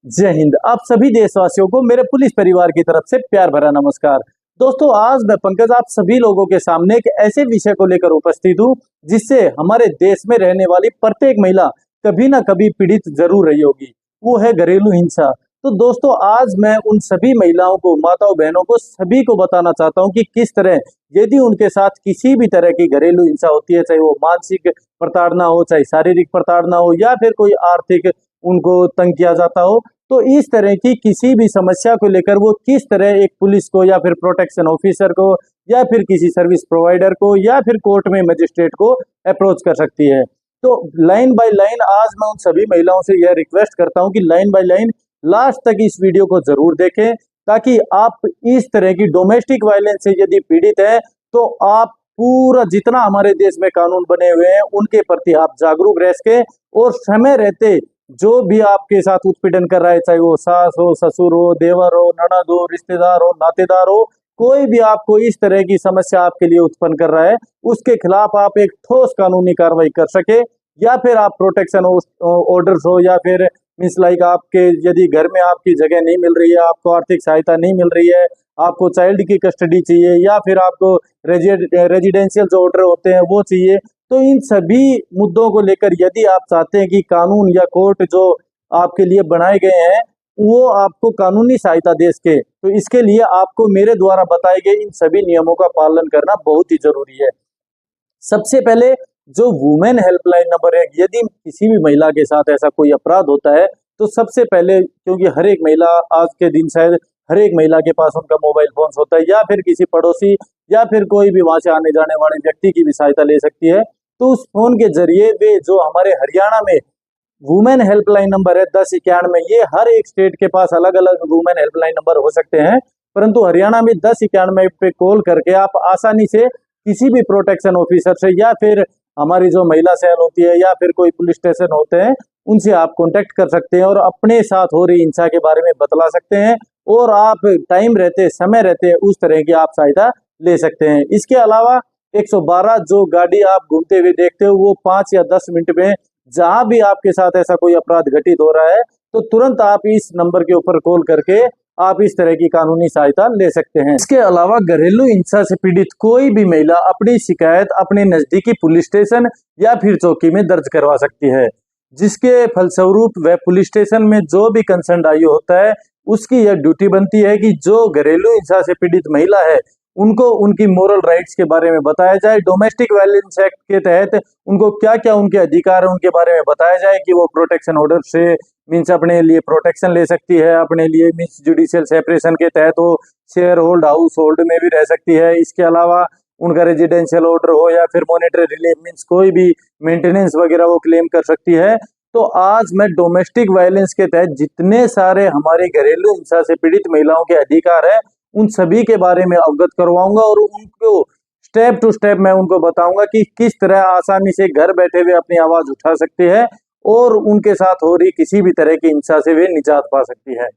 जय हिंद। आप सभी देशवासियों को मेरे पुलिस परिवार की तरफ से प्यार भरा नमस्कार। दोस्तों, आज मैं पंकज आप सभी लोगों के सामने एक ऐसे विषय को लेकर उपस्थित हूँ जिससे हमारे देश में रहने वाली प्रत्येक महिला कभी ना कभी पीड़ित जरूर रही होगी। वो है घरेलू हिंसा। तो दोस्तों, आज मैं उन सभी महिलाओं को, माताओं बहनों को, सभी को बताना चाहता हूँ कि किस तरह यदि उनके साथ किसी भी तरह की घरेलू हिंसा होती है, चाहे वो मानसिक प्रताड़ना हो, चाहे शारीरिक प्रताड़ना हो, या फिर कोई आर्थिक उनको तंग किया जाता हो, तो इस तरह की किसी भी समस्या को लेकर वो किस तरह एक पुलिस को या फिर प्रोटेक्शन ऑफिसर को या फिर किसी सर्विस प्रोवाइडर को या फिर कोर्ट में मजिस्ट्रेट को अप्रोच कर सकती है। तो लाइन बाय लाइन आज मैं उन सभी महिलाओं से यह रिक्वेस्ट करता हूं कि लाइन बाय लाइन लास्ट तक इस वीडियो को जरूर देखें, ताकि आप इस तरह की डोमेस्टिक वायलेंस से यदि पीड़ित है तो आप पूरा जितना हमारे देश में कानून बने हुए हैं उनके प्रति आप जागरूक रह सके और समय रहते जो भी आपके साथ उत्पीड़न कर रहा है, चाहे वो सास हो, ससुर हो, देवर हो, ननद हो, रिश्तेदार हो, नातेदार हो, कोई भी आपको इस तरह की समस्या आपके लिए उत्पन्न कर रहा है, उसके खिलाफ आप एक ठोस कानूनी कार्रवाई कर सके, या फिर आप प्रोटेक्शन ऑर्डर्स हो, या फिर मीन्स लाइक आपके यदि घर में आपकी जगह नहीं मिल रही है, आपको आर्थिक सहायता नहीं मिल रही है, आपको चाइल्ड की कस्टडी चाहिए, या फिर आपको रेजिडेंशियल जो ऑर्डर होते हैं वो चाहिए, तो इन सभी मुद्दों को लेकर यदि आप चाहते हैं कि कानून या कोर्ट जो आपके लिए बनाए गए हैं वो आपको कानूनी सहायता दे सके, तो इसके लिए आपको मेरे द्वारा बताए गए इन सभी नियमों का पालन करना बहुत ही जरूरी है। सबसे पहले जो वुमेन हेल्पलाइन नंबर है, यदि किसी भी महिला के साथ ऐसा कोई अपराध होता है तो सबसे पहले, क्योंकि हर एक महिला आज के दिन शायद हर एक महिला के पास उनका मोबाइल फोन होता है, या फिर किसी पड़ोसी या फिर कोई भी वहां से आने जाने वाले व्यक्ति की भी सहायता ले सकती है, तो उस फोन के जरिए वे जो हमारे हरियाणा में वुमेन हेल्पलाइन नंबर है 1091, ये हर एक स्टेट के पास अलग अलग वुमेन हेल्पलाइन नंबर हो सकते हैं, परंतु हरियाणा में 1091 पे कॉल करके आप आसानी से किसी भी प्रोटेक्शन ऑफिसर से या फिर हमारी जो महिला सेल होती है या फिर कोई पुलिस स्टेशन होते हैं उनसे आप कांटेक्ट कर सकते हैं और अपने साथ हो रही हिंसा के बारे में बतला सकते हैं, और आप टाइम रहते, समय रहते उस तरह की आप सहायता ले सकते हैं। इसके अलावा 112 जो गाड़ी आप घूमते हुए देखते हो वो 5 या 10 मिनट में जहां भी आपके साथ ऐसा कोई अपराध घटित हो रहा है तो तुरंत आप इस नंबर के ऊपर कॉल करके आप इस तरह की कानूनी सहायता ले सकते हैं। इसके अलावा घरेलू हिंसा से पीड़ित कोई भी महिला अपनी शिकायत अपने नजदीकी पुलिस स्टेशन या फिर चौकी में दर्ज करवा सकती है, जिसके फलस्वरूप वह पुलिस स्टेशन में जो भी कंसर्न आयु होता है उसकी यह ड्यूटी बनती है कि जो घरेलू हिंसा से पीड़ित महिला है उनको उनकी मोरल राइट्स के बारे में बताया जाए, डोमेस्टिक वायलेंस एक्ट के तहत उनको क्या क्या उनके अधिकार है उनके बारे में बताया जाए कि वो प्रोटेक्शन ऑर्डर से मीन्स अपने लिए प्रोटेक्शन ले सकती है, अपने लिए मीन्स जुडिशियल सेपरेशन के तहत वो शेयर होल्ड हाउस होल्ड में भी रह सकती है। इसके अलावा उनका रेजिडेंशियल ऑर्डर हो या फिर मॉनेटरी रिलीफ मीन्स कोई भी मेंटेनेंस वगैरह वो क्लेम कर सकती है। तो आज मैं डोमेस्टिक वायलेंस के तहत जितने सारे हमारे घरेलू हिंसा से पीड़ित महिलाओं के अधिकार है उन सभी के बारे में अवगत करवाऊंगा और उनको स्टेप टू स्टेप मैं उनको बताऊंगा कि किस तरह आसानी से घर बैठे हुए अपनी आवाज उठा सकते हैं और उनके साथ हो रही किसी भी तरह की हिंसा से वे निजात पा सकती है।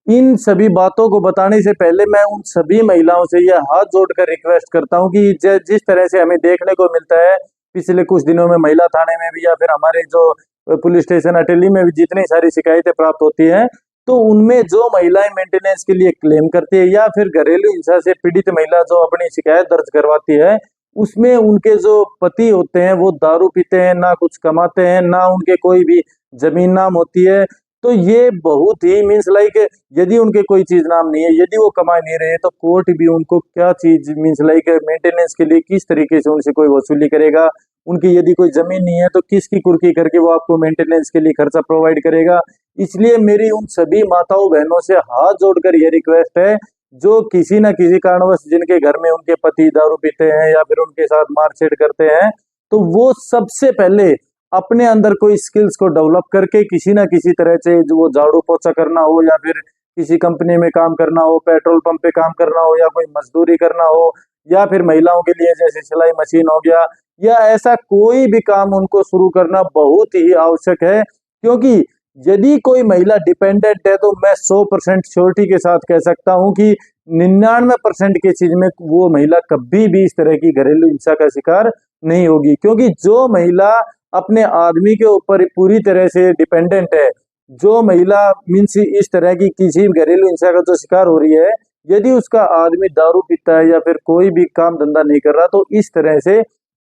इन सभी बातों को बताने से पहले मैं उन सभी महिलाओं से यह हाथ जोड़कर रिक्वेस्ट करता हूं कि जिस तरह से हमें देखने को मिलता है पिछले कुछ दिनों में महिला थाने में भी या फिर हमारे जो पुलिस स्टेशन अटेली में भी जितनी सारी शिकायतें प्राप्त होती हैं, तो उनमें जो महिलाएं मेंटेनेंस के लिए क्लेम करती है या फिर घरेलू हिंसा से पीड़ित महिला जो अपनी शिकायत दर्ज करवाती है उसमें उनके जो पति होते हैं वो दारू पीते हैं, ना कुछ कमाते हैं, ना उनके कोई भी जमीन नाम होती है। तो ये बहुत ही मीन्स लाइक यदि उनके कोई चीज नाम नहीं है, यदि वो कमा नहीं रहे तो कोर्ट भी उनको क्या चीज मीन्स लाइक मेंटेनेंस के लिए किस तरीके से उनसे कोई वसूली करेगा, उनकी यदि कोई जमीन नहीं है तो किसकी कुर्की करके वो आपको मेंटेनेंस के लिए खर्चा प्रोवाइड करेगा। इसलिए मेरी उन सभी माताओं बहनों से हाथ जोड़कर यह रिक्वेस्ट है जो किसी न किसी कारणवश जिनके घर में उनके पति दारू पीते हैं या फिर उनके साथ मारछेड़ करते हैं, तो वो सबसे पहले अपने अंदर कोई स्किल्स को डेवलप करके किसी ना किसी तरह से जो वो झाड़ू पोछा करना हो या फिर किसी कंपनी में काम करना हो, पेट्रोल पंप पे काम करना हो या कोई मजदूरी करना हो, या फिर महिलाओं के लिए जैसे सिलाई मशीन हो गया, या ऐसा कोई भी काम उनको शुरू करना बहुत ही आवश्यक है। क्योंकि यदि कोई महिला डिपेंडेंट है तो मैं 100% श्योरिटी के साथ कह सकता हूं कि 99% के चीज में वो महिला कभी भी इस तरह की घरेलू हिंसा का शिकार नहीं होगी। क्योंकि जो महिला अपने आदमी के ऊपर पूरी तरह से डिपेंडेंट है, जो महिला मीन्स इस तरह की किसी घरेलू हिंसा का जो शिकार हो रही है, यदि उसका आदमी दारू पीता है या फिर कोई भी काम धंधा नहीं कर रहा, तो इस तरह से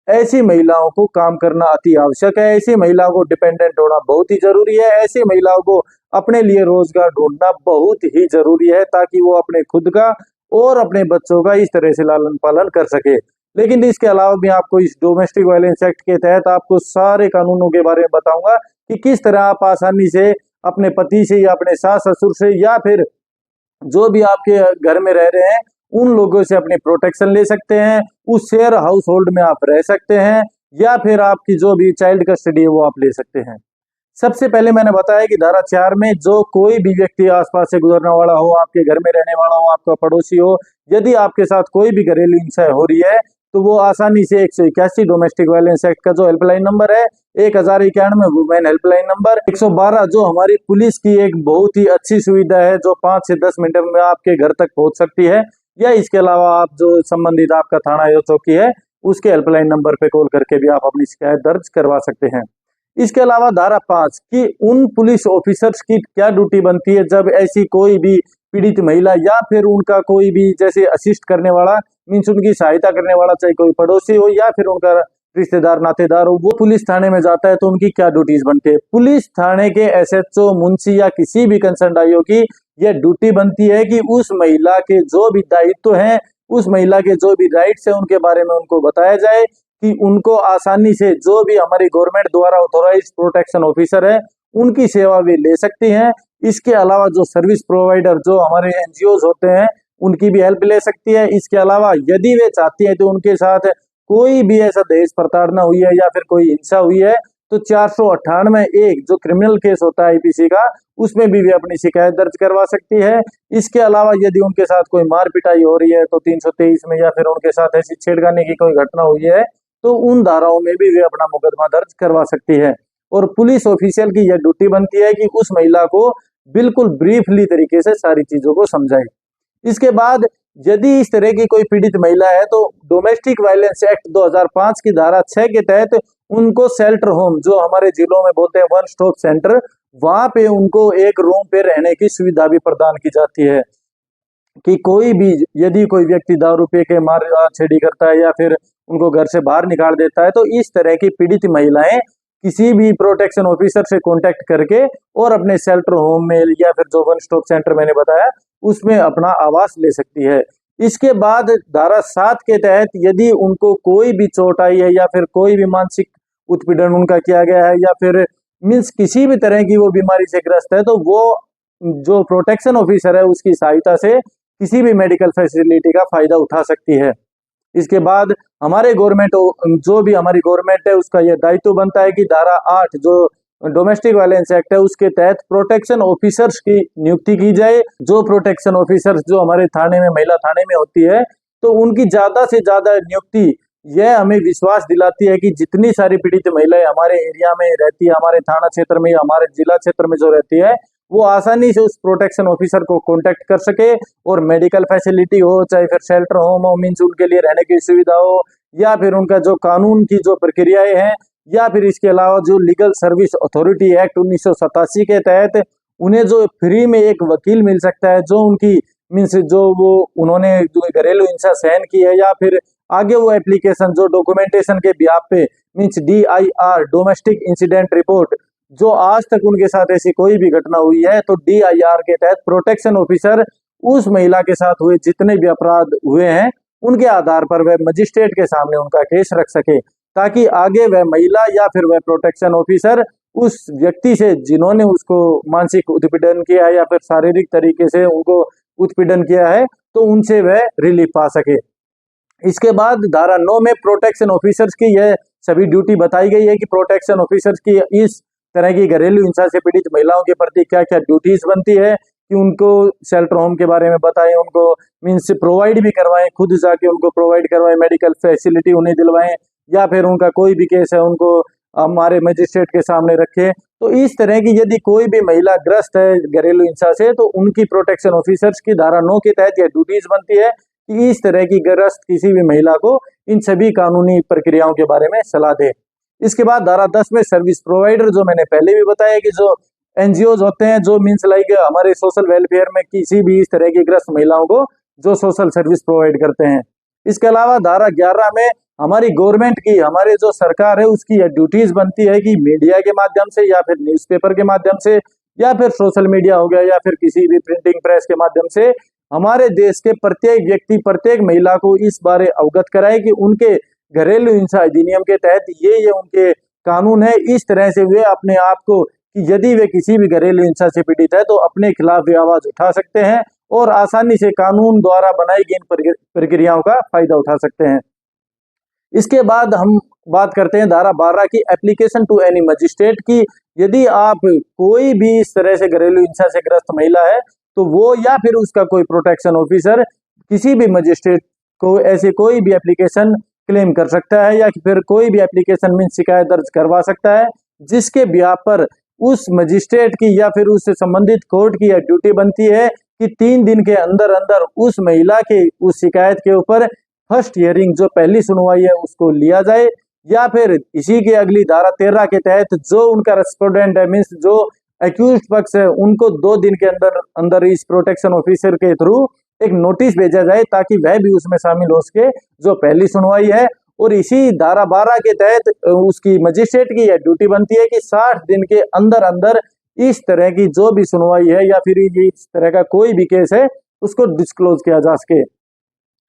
ऐसी महिलाओं को काम करना अति आवश्यक है। ऐसी महिलाओं को डिपेंडेंट होना बहुत ही जरूरी है। ऐसी महिलाओं को अपने लिए रोजगार ढूंढना बहुत ही जरूरी है, ताकि वो अपने खुद का और अपने बच्चों का इस तरह से लालन पालन कर सके। लेकिन इसके अलावा भी आपको इस डोमेस्टिक वायलेंस एक्ट के तहत आपको सारे कानूनों के बारे में बताऊंगा कि किस तरह आप आसानी से अपने पति से या अपने सास ससुर से या फिर जो भी आपके घर में रह रहे हैं उन लोगों से अपनी प्रोटेक्शन ले सकते हैं। उस शेयर हाउस होल्ड में आप रह सकते हैं या फिर आपकी जो भी चाइल्ड कस्टडी है वो आप ले सकते हैं। सबसे पहले मैंने बताया कि धारा 4 में जो कोई भी व्यक्ति आसपास से गुजरने वाला हो, आपके घर में रहने वाला हो, आपका पड़ोसी हो, यदि आपके साथ कोई भी घरेलू हिंसा हो रही है तो वो आसानी से 181 डोमेस्टिक वायलेंस एक्ट का जो हेल्पलाइन नंबर है, 1091 वुमेन हेल्पलाइन नंबर, 112 जो हमारी पुलिस की एक बहुत ही अच्छी सुविधा है जो 5 से 10 मिनट में आपके घर तक पहुंच सकती है, या इसके अलावा आप जो संबंधित आपका थाना या चौकी है उसके हेल्पलाइन नंबर पे कॉल करके भी आप अपनी शिकायत दर्ज करवा सकते हैं। इसके अलावा धारा 5 की उन पुलिस ऑफिसर्स की क्या ड्यूटी बनती है जब ऐसी कोई भी पीड़ित महिला या फिर उनका कोई भी जैसे असिस्ट करने वाला मीन्स उनकी सहायता करने वाला, चाहे कोई पड़ोसी हो या फिर उनका रिश्तेदार नातेदार हो, वो पुलिस थाने में जाता है तो उनकी क्या ड्यूटीज बनती है। पुलिस थाने के एसएचओ, मुंशी या किसी भी कंसर्न आईओ की यह ड्यूटी बनती है कि उस महिला के जो भी दायित्व हैं, उस महिला के जो भी राइट्स है उनके बारे में उनको बताया जाए कि उनको आसानी से जो भी हमारी गवर्नमेंट द्वारा ऑथोराइज प्रोटेक्शन ऑफिसर है उनकी सेवा भी ले सकती हैं। इसके अलावा जो सर्विस प्रोवाइडर जो हमारे एनजीओज होते हैं उनकी भी हेल्प ले सकती है। इसके अलावा यदि वे चाहती है तो उनके साथ कोई भी ऐसा दहेज प्रताड़ना हुई है या फिर कोई हिंसा हुई है तो 498 जो क्रिमिनल केस होता है आईपीसी का, उसमें भी वे अपनी शिकायत दर्ज करवा सकती है। इसके अलावा यदि उनके साथ कोई मार पिटाई हो रही है तो 323 में, या फिर उनके साथ ऐसी छेड़खानी की कोई घटना हुई है तो उन धाराओं में भी वे अपना मुकदमा दर्ज करवा सकती है। और पुलिस ऑफिशियल की यह ड्यूटी बनती है कि उस महिला को बिल्कुल ब्रीफली तरीके से सारी चीजों को समझाए। इसके बाद यदि इस तरह की कोई पीड़ित महिला है तो डोमेस्टिक वायलेंस एक्ट 2005 की धारा 6 के तहत उनको शेल्टर होम, जो हमारे जिलों में बोलते हैं वन स्टॉप सेंटर, वहां पे उनको एक रूम पे रहने की सुविधा भी प्रदान की जाती है कि कोई भी यदि कोई व्यक्ति दारू पी के मार छेड़ी करता है या फिर उनको घर से बाहर निकाल देता है तो इस तरह की पीड़ित महिलाएं किसी भी प्रोटेक्शन ऑफिसर से कांटेक्ट करके और अपने शेल्टर होम में या फिर जो वन स्टॉप सेंटर मैंने बताया उसमें अपना आवास ले सकती है। इसके बाद धारा 7 के तहत यदि उनको कोई भी चोट आई है या फिर कोई भी मानसिक उत्पीड़न उनका किया गया है या फिर मीन्स किसी भी तरह की वो बीमारी से ग्रस्त है तो वो जो प्रोटेक्शन ऑफिसर है उसकी सहायता से किसी भी मेडिकल फैसिलिटी का फायदा उठा सकती है। इसके बाद हमारे गवर्नमेंट जो भी हमारी गवर्नमेंट है उसका यह दायित्व बनता है कि धारा 8 जो डोमेस्टिक वायलेंस एक्ट है उसके तहत प्रोटेक्शन ऑफिसर्स की नियुक्ति की जाए। जो प्रोटेक्शन ऑफिसर्स जो हमारे थाने में, महिला थाने में होती है, तो उनकी ज्यादा से ज्यादा नियुक्ति यह हमें विश्वास दिलाती है कि जितनी सारी पीड़ित महिलाएं हमारे एरिया में रहती है, हमारे थाना क्षेत्र में, हमारे जिला क्षेत्र में जो रहती है, वो आसानी से उस प्रोटेक्शन ऑफिसर को कांटेक्ट कर सके और मेडिकल फैसिलिटी हो, चाहे फिर शेल्टर होम हो, मीन्स उनके लिए रहने की सुविधा हो, या फिर उनका जो कानून की जो प्रक्रियाएं हैं, या फिर इसके अलावा जो लीगल सर्विस अथॉरिटी एक्ट 1987 के तहत उन्हें जो फ्री में एक वकील मिल सकता है जो उनकी मीन्स जो वो उन्होंने जो घरेलू हिंसा सहन की है या फिर आगे वो एप्लीकेशन जो डॉक्यूमेंटेशन के बिहाफ पे means DIR domestic incident report, जो आज तक उनके साथ ऐसी कोई भी घटना हुई है तो DIR के तहत प्रोटेक्शन ऑफिसर उस महिला के साथ हुए जितने भी अपराध हुए हैं उनके आधार पर वह मजिस्ट्रेट के सामने उनका केस रख सके, ताकि आगे वह महिला या फिर वह प्रोटेक्शन ऑफिसर उस व्यक्ति से जिन्होंने उसको मानसिक उत्पीड़न किया है या फिर शारीरिक तरीके से उनको उत्पीड़न किया है तो उनसे वह रिलीफ पा सके। इसके बाद धारा 9 में प्रोटेक्शन ऑफिसर्स की यह सभी ड्यूटी बताई गई है कि प्रोटेक्शन ऑफिसर्स की इस तरह की घरेलू हिंसा से पीड़ित महिलाओं के प्रति क्या क्या ड्यूटीज बनती है कि उनको शेल्टर होम के बारे में बताएं, उनको मीन्स प्रोवाइड भी करवाएं, खुद जाके उनको प्रोवाइड करवाएं, मेडिकल फैसिलिटी उन्हें दिलवाएं, या फिर उनका कोई भी केस है उनको हमारे मजिस्ट्रेट के सामने रखें। तो इस तरह की यदि कोई भी महिला ग्रस्त है घरेलू हिंसा से तो उनकी प्रोटेक्शन ऑफिसर्स की धारा 9 के तहत यह ड्यूटीज बनती है कि इस तरह की ग्रस्त किसी भी महिला को इन सभी कानूनी प्रक्रियाओं के बारे में सलाह दे। इसके बाद धारा 10 में सर्विस प्रोवाइडर, जो मैंने पहले भी बताया कि जो एनजीओज होते हैं जो मीन्स लाइक हमारे सोशल वेलफेयर में किसी भी इस तरह की ग्रस्त महिलाओं को जो सोशल सर्विस प्रोवाइड करते हैं। इसके अलावा धारा 11 में हमारी गवर्नमेंट की, हमारे जो सरकार है उसकी यह ड्यूटीज बनती है कि मीडिया के माध्यम से या फिर न्यूज़पेपर के माध्यम से या फिर सोशल मीडिया हो गया या फिर किसी भी प्रिंटिंग प्रेस के माध्यम से हमारे देश के प्रत्येक व्यक्ति, प्रत्येक महिला को इस बारे अवगत कराए कि उनके घरेलू हिंसा अधिनियम के तहत ये उनके कानून है। इस तरह से वे अपने आप को कि यदि वे किसी भी घरेलू हिंसा से पीड़ित है तो अपने खिलाफ भी आवाज उठा सकते हैं और आसानी से कानून द्वारा बनाई गई इन प्रक्रियाओं का फायदा उठा सकते हैं। इसके बाद हम बात करते हैं धारा 12 की, एप्लीकेशन टू एनी मजिस्ट्रेट की। यदि आप कोई भी इस तरह से घरेलू हिंसा से ग्रस्त महिला है तो वो या फिर उसका कोई प्रोटेक्शन ऑफिसर किसी भी मजिस्ट्रेट को ऐसे कोई भी एप्लीकेशन क्लेम कर सकता है या फिर कोई भी एप्लीकेशन में शिकायत दर्ज करवा सकता है, जिसके बिहाफ पर उस मजिस्ट्रेट की या फिर उससे संबंधित कोर्ट की यह ड्यूटी बनती है कि 3 दिन के अंदर अंदर उस महिला के उस शिकायत के ऊपर फर्स्ट हियरिंग जो पहली सुनवाई है उसको लिया जाए, या फिर इसी के अगली धारा 13 के तहत जो उनका रेस्पोंडेंट है मीन्स जो एक्यूज पक्ष है उनको 2 दिन के अंदर अंदर इस प्रोटेक्शन ऑफिसर के थ्रू एक नोटिस भेजा जाए ताकि वह भी उसमें शामिल हो सके जो पहली सुनवाई है। और इसी धारा 12 के तहत उसकी मजिस्ट्रेट की यह ड्यूटी बनती है कि 60 दिन के अंदर अंदर इस तरह की जो भी सुनवाई है या फिर इस तरह का कोई भी केस है उसको डिस्क्लोज किया जा सके।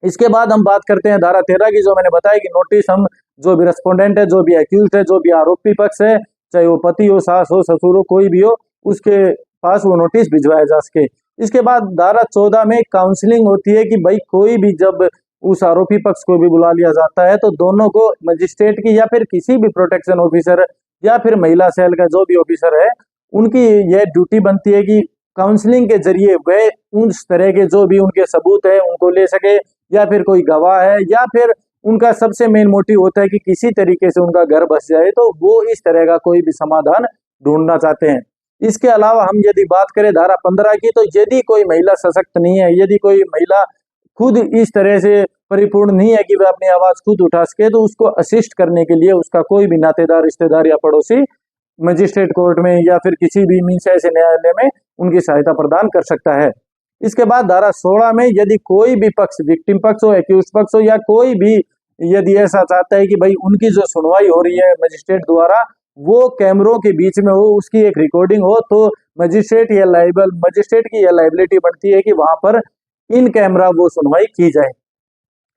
इसके बाद हम बात करते हैं धारा 13 की, जो मैंने बताया कि नोटिस हम जो भी रेस्पोंडेंट है, जो भी एक्यूज है, जो भी आरोपी पक्ष है, चाहे वो पति हो, सास हो, ससुर हो, कोई भी हो, उसके पास वो नोटिस भिजवाया जा सके। इसके बाद धारा 14 में काउंसलिंग होती है कि भाई कोई भी जब उस आरोपी पक्ष को भी बुला लिया जाता है तो दोनों को मजिस्ट्रेट की या फिर किसी भी प्रोटेक्शन ऑफिसर या फिर महिला सेल का जो भी ऑफिसर है उनकी यह ड्यूटी बनती है कि काउंसलिंग के जरिए वह उस तरह के जो भी उनके सबूत है उनको ले सके, या फिर कोई गवाह है, या फिर उनका सबसे मेन मोटिव होता है कि किसी तरीके से उनका घर बस जाए तो वो इस तरह का कोई भी समाधान ढूंढना चाहते हैं। इसके अलावा हम यदि बात करें धारा 15 की, तो यदि कोई महिला सशक्त नहीं है, यदि कोई महिला खुद इस तरह से परिपूर्ण नहीं है कि वह अपनी आवाज खुद उठा सके, तो उसको असिस्ट करने के लिए उसका कोई भी नातेदार, रिश्तेदार या पड़ोसी मजिस्ट्रेट कोर्ट में या फिर किसी भी मीन्स ऐसे न्यायालय में उनकी सहायता प्रदान कर सकता है। इसके बाद धारा 16 में यदि कोई भी पक्ष, विक्टिम पक्ष हो, एक्यूज पक्ष हो, या कोई भी यदि ऐसा चाहता है कि भाई उनकी जो सुनवाई हो रही है मजिस्ट्रेट द्वारा वो कैमरों के बीच में हो, उसकी एक रिकॉर्डिंग हो, तो मजिस्ट्रेट की यह लाइबिलिटी बढ़ती है कि वहां पर इन कैमरा वो सुनवाई की जाए।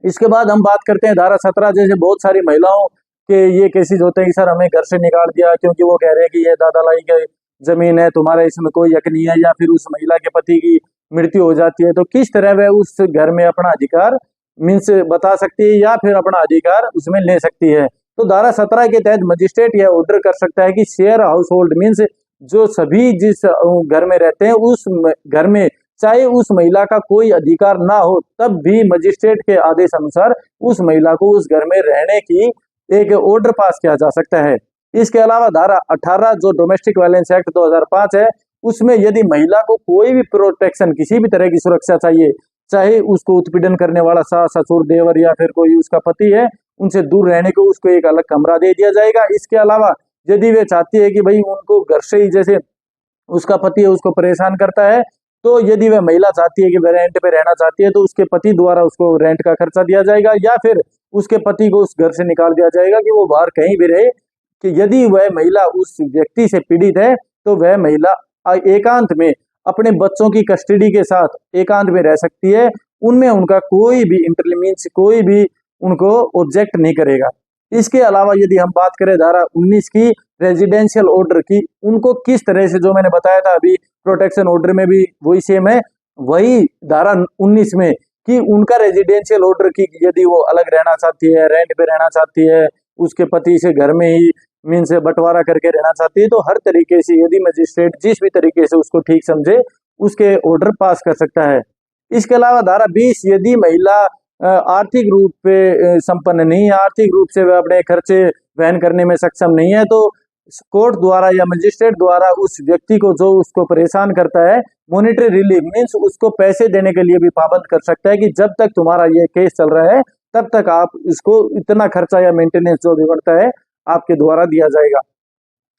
इसके बाद हम बात करते हैं धारा 17, जैसे बहुत सारी महिलाओं के ये केसेस होते हैं कि सर हमें घर से निकाल दिया क्योंकि वो कह रहे हैं कि ये दादालाई की जमीन है, तुम्हारा इसमें कोई हक नहीं है, या फिर उस महिला के पति की मृत्यु हो जाती है तो किस तरह वह उस घर में अपना अधिकार मीन्स बता सकती है या फिर अपना अधिकार उसमें ले सकती है। तो धारा 17 के तहत मजिस्ट्रेट यह ऑर्डर कर सकता है कि शेयर हाउस होल्ड मीन्स जो सभी जिस घर में रहते हैं उस घर में चाहे उस महिला का कोई अधिकार ना हो तब भी मजिस्ट्रेट के आदेश अनुसार उस महिला को उस घर में रहने की एक ऑर्डर पास किया जा सकता है। इसके अलावा धारा 18 जो डोमेस्टिक वायलेंस एक्ट 2005 है, उसमें यदि महिला को कोई भी प्रोटेक्शन, किसी भी तरह की सुरक्षा चाहिए, चाहे उसको उत्पीड़न करने वाला सास, ससुर, देवर या फिर कोई उसका पति है, उनसे दूर रहने को उसको एक अलग कमरा दे दिया जाएगा। इसके अलावा यदि वे चाहती है कि भाई उनको घर से ही, जैसे उसका पति है उसको परेशान करता है, तो यदि वह महिला चाहती है कि वह रेंट पे रहना चाहती है तो उसके पति द्वारा उसको रेंट का खर्चा दिया जाएगा, या फिर उसके पति को उस घर से निकाल दिया जाएगा कि वो बाहर कहीं भी रहे। कि यदि वह महिला उस व्यक्ति से पीड़ित है तो वह महिला एकांत में अपने बच्चों की कस्टडी के साथ एकांत में रह सकती है, उनमें उनका कोई भी इंटरमीन्स, कोई भी उनको ऑब्जेक्ट नहीं करेगा। इसके अलावा यदि हम बात करें धारा 19 की, रेजिडेंशियल ऑर्डर की, उनको किस तरह से, जो मैंने बताया था अभी प्रोटेक्शन ऑर्डर में भी वही सेम है, वही धारा 19 में कि उनका रेजिडेंशियल ऑर्डर की यदि वो अलग रहना चाहती है, रेंट पे रहना चाहती है, उसके पति से घर में ही मीन्स बंटवारा करके रहना चाहती है, तो हर तरीके से यदि मजिस्ट्रेट जिस भी तरीके से उसको ठीक समझे उसके ऑर्डर पास कर सकता है। इसके अलावा धारा 20, यदि महिला आर्थिक रूप पे संपन्न नहीं है, आर्थिक रूप से वह अपने खर्चे वहन करने में सक्षम नहीं है, तो कोर्ट द्वारा या मजिस्ट्रेट द्वारा उस व्यक्ति को जो उसको परेशान करता है मॉनेटरी रिलीफ मीन्स उसको पैसे देने के लिए भी पाबंद कर सकता है कि जब तक तुम्हारा ये केस चल रहा है तब तक आप इसको इतना खर्चा या मेंटेनेंस जो भी बढ़ता है आपके द्वारा दिया जाएगा।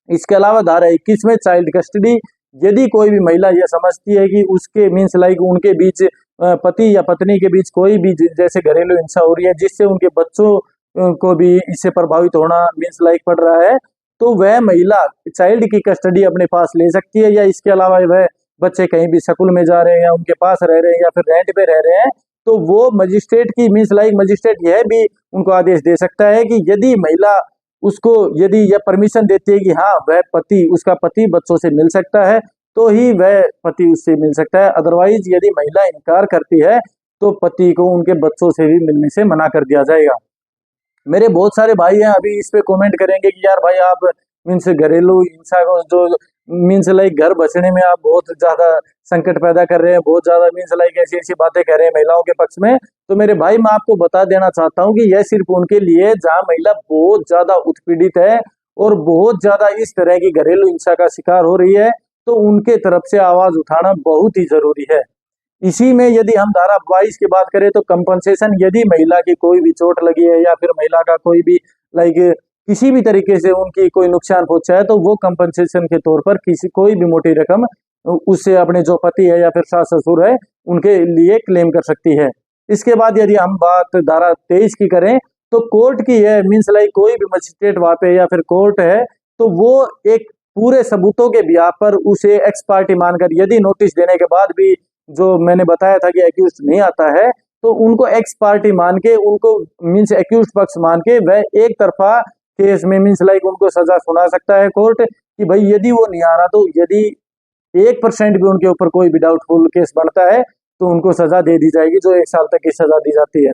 इसके अलावा धारा 21 में चाइल्ड कस्टडी, यदि कोई भी महिला यह समझती है कि उसके मीन्स लाइक उनके बीच पति या पत्नी के बीच कोई भी जैसे घरेलू हिंसा हो रही है जिससे उनके बच्चों को भी इससे प्रभावित होना मीन्स लाइक पड़ रहा है, तो वह महिला चाइल्ड की कस्टडी अपने पास ले सकती है, या इसके अलावा वह बच्चे कहीं भी स्कूल में जा रहे हैं या उनके पास रह रहे हैं या फिर रेंट पे रह रहे हैं, तो वो मजिस्ट्रेट की मीन्स लाइक मजिस्ट्रेट यह भी उनको आदेश दे सकता है कि यदि महिला उसको यदि यह परमिशन देती है कि हाँ वह पति उसका पति बच्चों से मिल सकता है तो ही वह पति उससे मिल सकता है, अदरवाइज यदि महिला इनकार करती है तो पति को उनके बच्चों से भी मिलने से मना कर दिया जाएगा। मेरे बहुत सारे भाई हैं अभी इस पे कमेंट करेंगे कि यार भाई आप मीन्स घरेलू हिंसा को जो मीन्स लाइक घर बचने में आप बहुत ज्यादा संकट पैदा कर रहे हैं, बहुत ज्यादा मीन्स लाइक ऐसी ऐसी बातें कर रहे हैं महिलाओं के पक्ष में। तो मेरे भाई मैं आपको बता देना चाहता हूं कि यह सिर्फ उनके लिए जहां महिला बहुत ज्यादा उत्पीड़ित है और बहुत ज्यादा इस तरह की घरेलू हिंसा का शिकार हो रही है, तो उनके तरफ से आवाज उठाना बहुत ही जरूरी है। इसी में यदि हम धारा 22 की बात करें तो कंपनसेशन, यदि महिला की कोई भी चोट लगी है या फिर महिला का कोई भी लाइक किसी भी तरीके से उनकी कोई नुकसान पहुंचा है तो वो कंपनसेशन के तौर पर किसी कोई भी मोटी रकम उससे अपने जो पति है या फिर सास ससुर है उनके लिए क्लेम कर सकती है। इसके बाद यदि हम बात धारा 23 की करें तो कोर्ट की है मीन्स लाइक कोई भी मजिस्ट्रेट वहां पे या फिर कोर्ट है तो वो एक पूरे सबूतों के बिहाफ पर उसे एक्स पार्टी मानकर यदि नोटिस देने के बाद भी जो मैंने बताया था कि एक्यूज नहीं आता है तो उनको एक्स पार्टी मान के उनको मीन्स एक्यूज पक्ष मान के वह एक तरफा केस में मीन्स लाइक उनको सजा सुना सकता है कोर्ट कि भाई यदि वो नहीं आ रहा तो यदि 1% भी उनके ऊपर कोई भी डाउटफुल केस बनता है तो उनको सजा दे दी जाएगी जो 1 साल तक की सजा दी जाती है।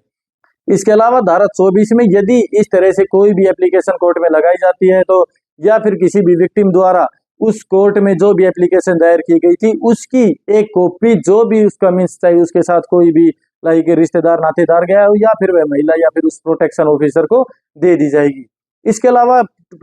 इसके अलावा धारा 24 में यदि इस तरह से कोई भी एप्लीकेशन कोर्ट में लगाई जाती है तो या फिर किसी भी विक्टिम द्वारा उस कोर्ट में जो भी एप्लीकेशन दायर की गई थी उसकी एक कॉपी जो भी उसका मीन्स चाहिए उसके साथ कोई भी लाइक रिश्तेदार नातेदार गया हो या फिर वह महिला या फिर उस प्रोटेक्शन ऑफिसर को दे दी जाएगी। इसके अलावा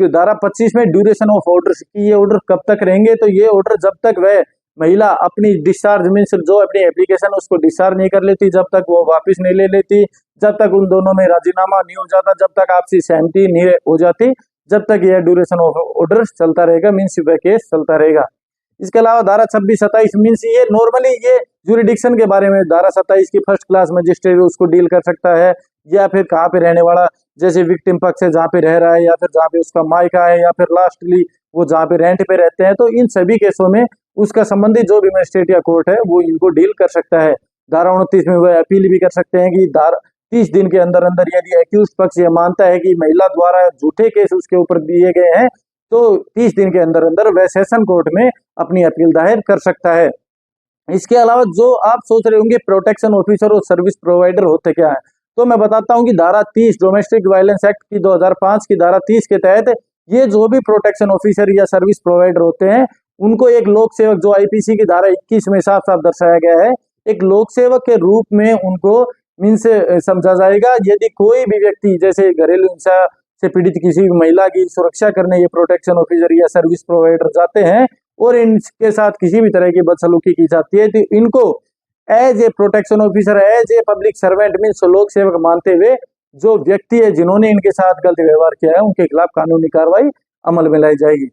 धारा 25 में ड्यूरेशन ऑफ ऑर्डर की ये ऑर्डर कब तक रहेंगे तो ये ऑर्डर जब तक वह महिला अपनी डिस्चार्ज मीन्स जो अपनी एप्लीकेशन उसको डिस्चार्ज नहीं कर लेती, जब तक वो वापस नहीं ले लेती, जब तक उन दोनों में राजीनामा नहीं हो जाता, जब तक आपसी सहमति नहीं हो जाती, जब तक यह ड्यूरेशन ऑफ ऑर्डर चलता रहेगा मीन्स वह केस चलता रहेगा। इसके अलावा धारा 26-27 मीन्स ये नॉर्मली ये जुरिडिक्शन के बारे में धारा 27 की फर्स्ट क्लास मजिस्ट्रेट उसको डील कर सकता है या फिर कहाँ पे रहने वाला जैसे विक्टिम पक्ष है जहाँ पे रह रहा है या फिर जहाँ पे उसका मायका है या फिर लास्टली वो जहाँ पे रेंट पे रहते हैं, तो इन सभी केसों में उसका संबंधित जो भी मजिस्ट्रेट या कोर्ट है वो इनको डील कर सकता है। धारा 29 में वह अपील भी कर सकते हैं कि धारा 30 दिन के अंदर अंदर यदि एक्यूज पक्ष ये मानता है कि महिला द्वारा झूठे केस उसके ऊपर दिए गए हैं तो 30 दिन के अंदर अंदर वह सेशन कोर्ट में अपनी अपील दायर कर सकता है। इसके अलावा जो आप सोच रहे होंगे प्रोटेक्शन ऑफिसर और सर्विस प्रोवाइडर होते क्या है, तो मैं बताता हूं कि धारा 30 डोमेस्टिक वायलेंस एक्ट की 2005 की धारा 30 के तहत ये जो भी प्रोटेक्शन ऑफिसर या सर्विस प्रोवाइडर होते हैं उनको एक लोक सेवक जो आईपीसी की धारा 21 में साफ साफ दर्शाया गया है एक लोक सेवक के रूप में उनको मीन्स समझा जाएगा। यदि कोई भी व्यक्ति जैसे घरेलू हिंसा से पीड़ित किसी भी महिला की सुरक्षा करने ये प्रोटेक्शन ऑफिसर या सर्विस प्रोवाइडर जाते हैं और इनके साथ किसी भी तरह की बदसलूकी की जाती है तो इनको as a protection officer as a public servant means लोक सेवक मानते हुए जो व्यक्ति है जिन्होंने इनके साथ गलत व्यवहार किया है उनके खिलाफ कानूनी कार्रवाई अमल में लाई जाएगी।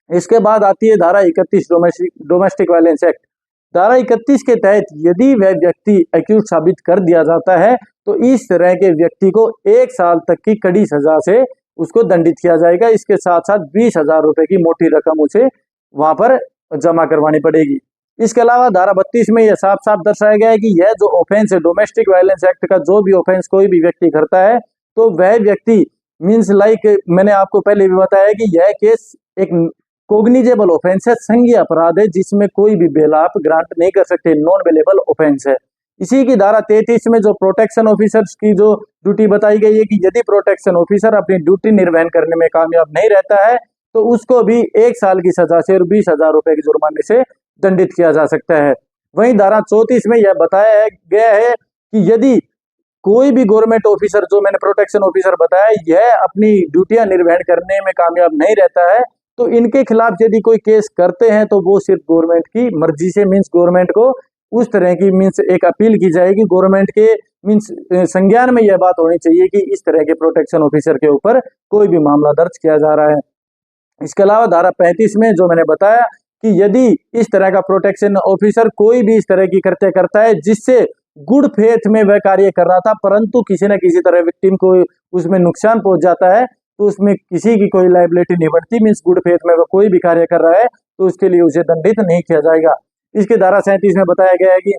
इसके बाद आती है धारा 31 डोमेस्टिक वायलेंस एक्ट। धारा 31 के तहत यदि वह व्यक्ति एक्यूज साबित कर दिया जाता है तो इस तरह के व्यक्ति को 1 साल तक की कड़ी सजा से उसको दंडित किया जाएगा। इसके साथ साथ 20,000 रुपए की मोटी रकम उसे वहां पर जमा करवानी पड़ेगी। इसके अलावा धारा 32 में यह साफ साफ दर्शाया गया है कि यह जो ऑफेंस है डोमेस्टिक वायलेंस एक्ट का जो भी ऑफेंस कोई भी व्यक्ति करता है तो वह व्यक्ति मीन्स लाइक मैंने आपको पहले भी बताया कि यह केस एक कोग्निजेबल ऑफेंस है, संज्ञेय अपराध है जिसमें कोई भी बेल आप ग्रांट नहीं कर सकते, नॉन बेलेबल ऑफेंस है। इसी की धारा 33 में जो प्रोटेक्शन ऑफिसर्स की जो ड्यूटी बताई गई है कि यदि प्रोटेक्शन ऑफिसर अपनी ड्यूटी निर्वहन करने में कामयाब नहीं रहता है तो उसको भी 1 साल की सजा से और 20,000 रुपए के जुर्माने से दंडित किया जा सकता है। वहीं धारा 34 में यह बताया गया है कि यदि कोई भी गवर्नमेंट ऑफिसर जो मैंने प्रोटेक्शन ऑफिसर बताया यह अपनी ड्यूटियां निर्वहन करने में कामयाब नहीं रहता है तो इनके खिलाफ यदि कोई केस करते हैं तो वो सिर्फ गवर्नमेंट की मर्जी से मीन्स गवर्नमेंट को उस तरह की मीन्स एक अपील की जाएगी, गवर्नमेंट के मीन्स संज्ञान में यह बात होनी चाहिए कि इस तरह के प्रोटेक्शन ऑफिसर के ऊपर कोई भी मामला दर्ज किया जा रहा है। इसके अलावा धारा 35 में जो मैंने बताया कि यदि इस तरह का प्रोटेक्शन ऑफिसर कोई भी इस तरह की कृत्य करता है जिससे गुड फेथ में वह कार्य कर रहा था, परंतु किसी न किसी तरह विक्टिम को उसमें नुकसान पहुंच जाता है, तो उसमें किसी की कोई लायबिलिटी नहीं बढ़ती। मीन्स गुड फेथ में वह कोई भी कार्य कर रहा है तो उसके लिए उसे दंडित नहीं किया जाएगा। इसके धारा 37 में बताया गया है कि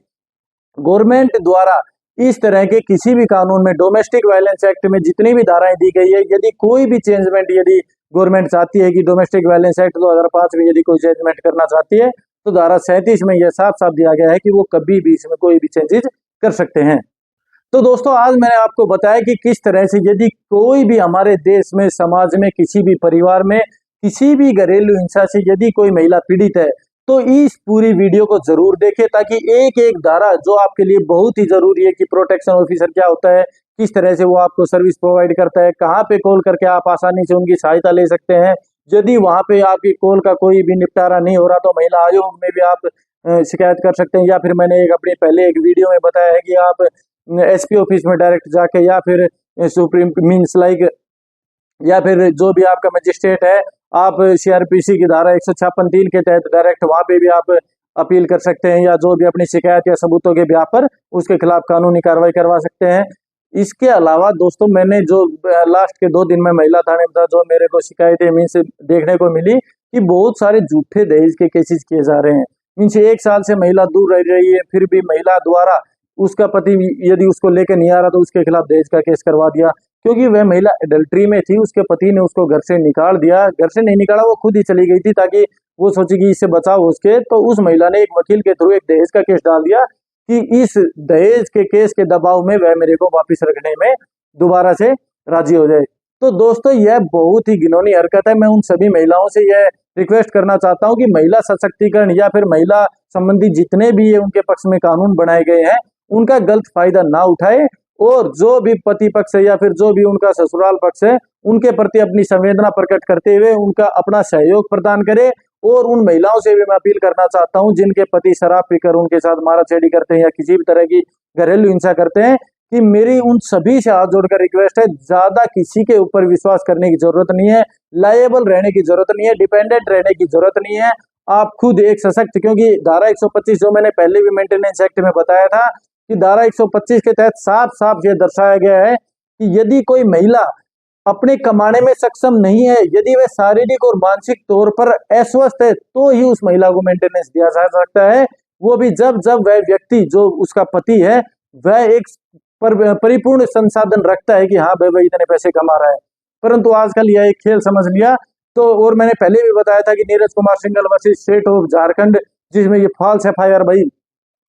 गवर्नमेंट द्वारा इस तरह के किसी भी कानून में, डोमेस्टिक वायलेंस एक्ट में जितनी भी धाराएं दी गई है, यदि कोई भी चेंजमेंट यदि गवर्नमेंट चाहती है कि डोमेस्टिक वायलेंस एक्ट 2005 में यदि कोई चेंजमेंट करना चाहती है, तो धारा 37 में यह साफ साफ दिया गया है कि वो कभी भी इसमें कोई भी चेंजेस कर सकते हैं। तो दोस्तों, आज मैंने आपको बताया कि किस तरह से यदि कोई भी हमारे देश में, समाज में, किसी भी परिवार में, किसी भी घरेलू हिंसा से यदि कोई महिला पीड़ित है, तो इस पूरी वीडियो को जरूर देखें, ताकि एक एक धारा जो आपके लिए बहुत ही जरूरी है कि प्रोटेक्शन ऑफिसर क्या होता है, किस तरह से वो आपको सर्विस प्रोवाइड करता है, कहाँ पे कॉल करके आप आसानी से उनकी सहायता ले सकते हैं। यदि वहां पे आपकी कॉल का कोई भी निपटारा नहीं हो रहा तो महिला आयोग में भी आप शिकायत कर सकते हैं, या फिर मैंने अपनी पहले एक वीडियो में बताया है कि आप एसपी ऑफिस में डायरेक्ट जाके, या फिर सुप्रीम मीन्स लाइक, या फिर जो भी आपका मजिस्ट्रेट है, आप सीआरपीसी की धारा 156(3) के तहत डायरेक्ट वहां पे भी आप अपील कर सकते हैं, या जो भी अपनी शिकायत या सबूतों के ब्याह पर उसके खिलाफ कानूनी कार्रवाई करवा सकते हैं। इसके अलावा दोस्तों, मैंने जो लास्ट के 2 दिन में महिला थाने में था, जो मेरे को शिकायतें मीन्स देखने को मिली कि बहुत सारे झूठे दहेज के केसेस किए जा रहे हैं। मीन्स 1 साल से महिला दूर रह रही है, फिर भी महिला द्वारा उसका पति यदि उसको लेकर नहीं आ रहा तो उसके खिलाफ दहेज का केस करवा दिया, क्योंकि वह महिला एडल्ट्री में थी। उसके पति ने उसको घर से निकाल दिया, घर से नहीं निकाला, वो खुद ही चली गई थी ताकि वो सोची कि इससे बचाव हो उसके। तो उस महिला ने एक वकील के थ्रू एक दहेज का केस डाल दिया कि इस दहेज के केस के दबाव में वह मेरे को वापिस रखने में दोबारा से राजी हो जाए। तो दोस्तों, यह बहुत ही घिनौनी हरकत है। मैं उन सभी महिलाओं से यह रिक्वेस्ट करना चाहता हूं कि महिला सशक्तिकरण या फिर महिला संबंधी जितने भी ये उनके पक्ष में कानून बनाए गए हैं, उनका गलत फायदा ना उठाए, और जो भी पति पक्ष है या फिर जो भी उनका ससुराल पक्ष है, उनके प्रति अपनी संवेदना प्रकट करते हुए उनका अपना सहयोग प्रदान करे। और उन महिलाओं से भी मैं अपील करना चाहता हूं जिनके पति शराब पीकर उनके साथ माराछेड़ी करते हैं या किसी भी तरह की घरेलू हिंसा करते हैं, कि मेरी उन सभी से हाथ जोड़कर रिक्वेस्ट है, ज्यादा किसी के ऊपर विश्वास करने की जरूरत नहीं है, लायबल रहने की जरूरत नहीं है, डिपेंडेंट रहने की जरूरत नहीं है। आप खुद एक सशक्त, क्योंकि धारा 125 जो मैंने पहले भी मेंटेनेंस एक्ट में बताया था कि धारा 125 के तहत साफ साफ ये दर्शाया गया है कि यदि कोई महिला अपने कमाने में सक्षम नहीं है, यदि वह शारीरिक और मानसिक तौर पर अस्वस्थ है, तो ही उस महिला को मेंटेनेंस दिया जा सकता है। वो भी जब वह व्यक्ति, जो उसका पति है, वह एक परिपूर्ण संसाधन रखता है कि हाँ भाई इतने पैसे कमा रहा है। परंतु आजकल यह एक खेल समझ लिया। तो और मैंने पहले भी बताया था कि Neeraj Kumar Singhal versus state of Jharkhand, जिसमें ये फॉल्स एफआईआर, भाई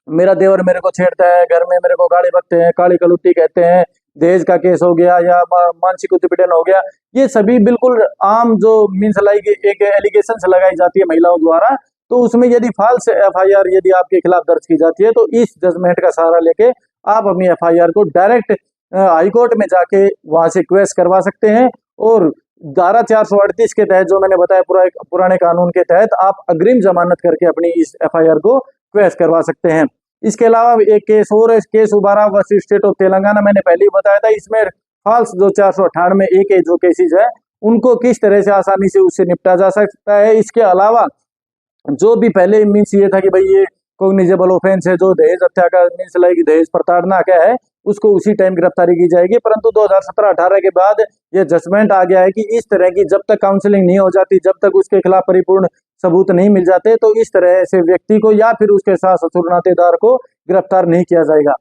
मेरा देवर मेरे को छेड़ता है, घर में मेरे को गाली बकते हैं, काली कलुट्टी कहते हैं, दहेज का केस हो गया या मानसिक उत्पीड़न हो गया, ये सभी बिल्कुल आम जो मीन्स लाइक एक एलिगेशन लगाई जाती है महिलाओं द्वारा। तो उसमें यदि फॉल्स एफआईआर यदि आपके खिलाफ दर्ज की जाती है, तो इस जजमेंट का सहारा लेके आप अपनी एफआईआर को डायरेक्ट हाईकोर्ट में जाके वहां से क्वेश करवा सकते हैं। और धारा 438 के तहत जो मैंने बताया, पुराने कानून के तहत आप अग्रिम जमानत करके अपनी इस एफआईआर को क्वेश करवा सकते हैं। इसके अलावा एक केस और है, केस उबारा वर्सेस स्टेट ऑफ तेलंगाना, मैंने पहले ही बताया था। इसमें फॉल्स जो 498 ए के जो केसेस है, उनको किस तरह से आसानी से उससे निपटा जा सकता है। इसके अलावा जो भी पहले मीन्स ये था कि भाई ये कॉग्निजेबल ऑफेंस है, जो दहेज हत्या का मीन्स लाइक दहेज प्रताड़ना क्या है, उसको उसी टाइम गिरफ्तारी की जाएगी। परंतु 2017-18 के बाद ये जजमेंट आ गया है कि इस तरह की जब तक काउंसलिंग नहीं हो जाती, जब तक उसके खिलाफ परिपूर्ण सबूत नहीं मिल जाते, तो इस तरह से व्यक्ति को या फिर उसके साथ ससुर नातेदार को गिरफ्तार नहीं किया जाएगा।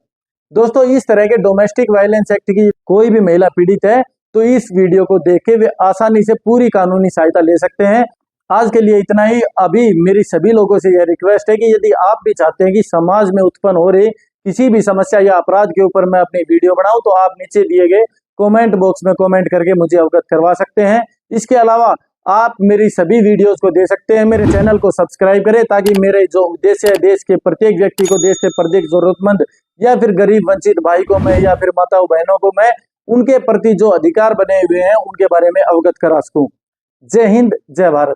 दोस्तों, इस तरह के डोमेस्टिक वायलेंस एक्ट की कोई भी महिला पीड़ित है तो इस वीडियो को देख के वे आसानी से पूरी कानूनी सहायता ले सकते हैं। आज के लिए इतना ही। अभी मेरी सभी लोगों से यह रिक्वेस्ट है कि यदि आप भी चाहते हैं कि समाज में उत्पन्न हो रही किसी भी समस्या या अपराध के ऊपर मैं अपनी वीडियो बनाऊं, तो आप नीचे दिए गए कमेंट बॉक्स में कमेंट करके मुझे अवगत करवा सकते हैं। इसके अलावा आप मेरी सभी वीडियोस को दे सकते हैं। मेरे चैनल को सब्सक्राइब करें, ताकि मेरे जो उद्देश्य है, देश के प्रत्येक व्यक्ति को, देश के प्रत्येक जरूरतमंद या फिर गरीब वंचित भाई को मैं, या फिर माताओं बहनों को मैं, उनके प्रति जो अधिकार बने हुए हैं उनके बारे में अवगत करा सकूं। जय हिंद, जय भारत।